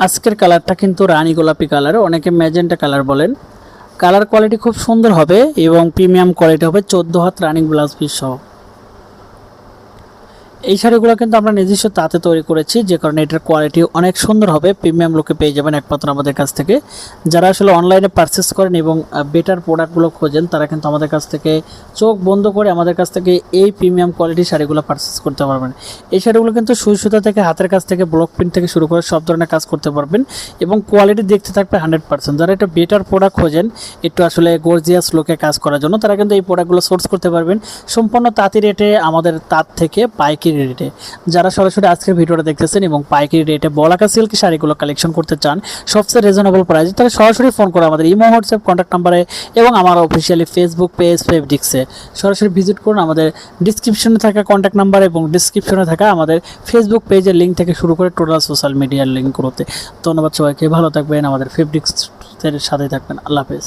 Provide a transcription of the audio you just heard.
আজকের কালারটা কিন্তু রানী গোলাপি কালার, অনেকে ম্যাজেন্টা কালার বলেন। কালার কোয়ালিটি খুব সুন্দর হবে এবং প্রিমিয়াম কোয়ালিটি হবে, 14 হাত রানিং ব্লাউজ পিস সহ। এই শাড়িগুলো কিন্তু আমরা নিজস্ব তাঁতে তৈরি করেছি, যে কারণে এটার কোয়ালিটি অনেক সুন্দর হবে, প্রিমিয়াম লুকে পেয়ে যাবেন একমাত্র আমাদের কাছ থেকে। যারা আসলে অনলাইনে পারচেস করেন এবং বেটার প্রোডাক্টগুলো খোঁজেন, তারা কিন্তু আমাদের কাছ থেকে চোখ বন্ধ করে আমাদের কাছ থেকে এই প্রিমিয়াম কোয়ালিটির শাড়িগুলো পারচেস করতে পারবেন। এই শাড়িগুলো কিন্তু সুই সুতা থেকে, হাতের কাছ থেকে, ব্লক প্রিন্ট থেকে শুরু করে সব ধরনের কাজ করতে পারবেন এবং কোয়ালিটি দেখতে থাকবে 100%। যারা একটা বেটার প্রোডাক্ট খোঁজেন, একটু আসলে গর্জিয়াস লুকে কাজ করার জন্য, তারা কিন্তু এই প্রোডাক্টগুলো সোর্স করতে পারবেন সম্পূর্ণ তাঁতি রেটে, আমাদের তাঁত থেকে পাইকারি রেটে। যারা সরাসরি আজকের ভিডিওটা দেখতেছেন এবং পাইকারি রেটে বলাকা সিল্ক শাড়িগুলো কালেকশন করতে চান সবচেয়ে রিজনেবল প্রাইসে, তাহলে সরাসরি ফোন করে আমাদের ইমো, হোয়াটসঅ্যাপ কন্ট্যাক্ট নাম্বারে এবং আমার অফিসিয়ালি ফেসবুক পেজ ফেব্রিক্সে সরাসরি ভিজিট করুন। আমাদের ডিসক্রিপশনে থাকা কন্ট্যাক্ট নাম্বার এবং ডিসক্রিপশনে থাকা আমাদের ফেসবুক পেজের লিঙ্ক থেকে শুরু করে টোটাল সোশ্যাল মিডিয়ার লিঙ্কগুলোতে। ধন্যবাদ সবাইকে, ভালো থাকবেন, আমাদের ফেব্রিক্সের সাথে থাকবেন। আল্লাহ হাফেজ।